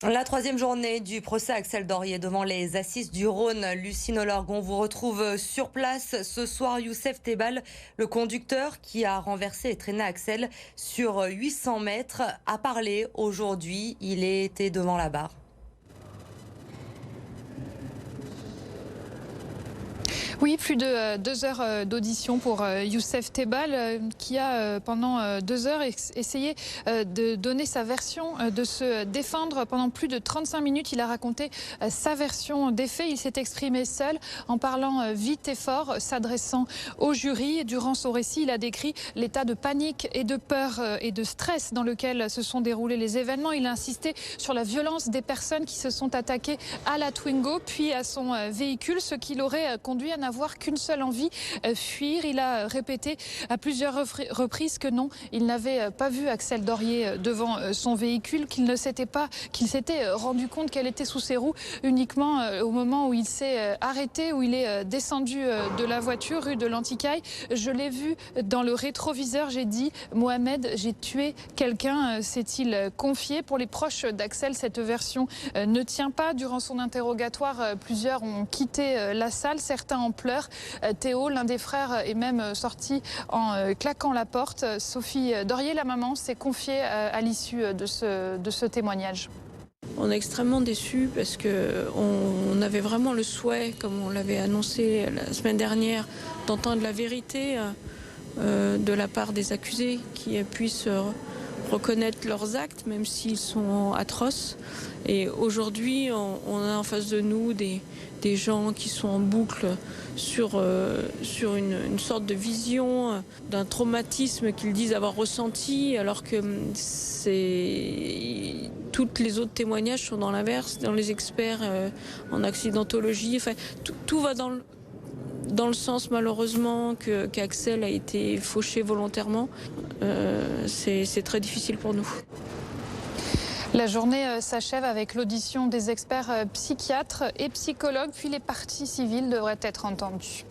La troisième journée du procès Axel Dorier devant les assises du Rhône. Lucine Olorgon vous retrouve sur place ce soir. Youssef Tebal, le conducteur qui a renversé et traîné Axel sur 800 mètres, a parlé aujourd'hui. Il était devant la barre. Oui, plus de 2 heures d'audition pour Youssef Tebal qui a pendant 2 heures essayé de donner sa version, de se défendre. Pendant plus de 35 minutes, il a raconté sa version des faits. Il s'est exprimé seul en parlant vite et fort, s'adressant au jury. Durant son récit, il a décrit l'état de panique et de peur et de stress dans lequel se sont déroulés les événements. Il a insisté sur la violence des personnes qui se sont attaquées à la Twingo puis à son véhicule, ce qui l'aurait conduit à n'avoir qu'une seule envie, fuir. Il a répété à plusieurs reprises que non, il n'avait pas vu Axel Dorier devant son véhicule, qu'il s'était rendu compte qu'elle était sous ses roues uniquement au moment où il s'est arrêté, où il est descendu de la voiture rue de l'Anticaille. Je l'ai vu dans le rétroviseur, j'ai dit Mohamed, j'ai tué quelqu'un, s'est-il confié. Pour les proches d'Axel, cette version ne tient pas. Durant son interrogatoire, plusieurs ont quitté la salle, certains en pleurs. Théo, l'un des frères, est même sorti en claquant la porte. Sophie Dorier, la maman, s'est confiée à l'issue de ce témoignage. On est extrêmement déçus parce qu'on avait vraiment le souhait, comme on l'avait annoncé la semaine dernière, d'entendre la vérité de la part des accusés, qui puissent reconnaître leurs actes, même s'ils sont atroces. Et aujourd'hui, on a en face de nous des gens qui sont en boucle sur une sorte de vision d'un traumatisme qu'ils disent avoir ressenti, alors que toutes les autres témoignages sont dans l'inverse, dans les experts en accidentologie. Enfin, tout va dans le sens, malheureusement, qu'Axel a été fauché volontairement. C'est très difficile pour nous. La journée s'achève avec l'audition des experts psychiatres et psychologues, puis les parties civiles devraient être entendues.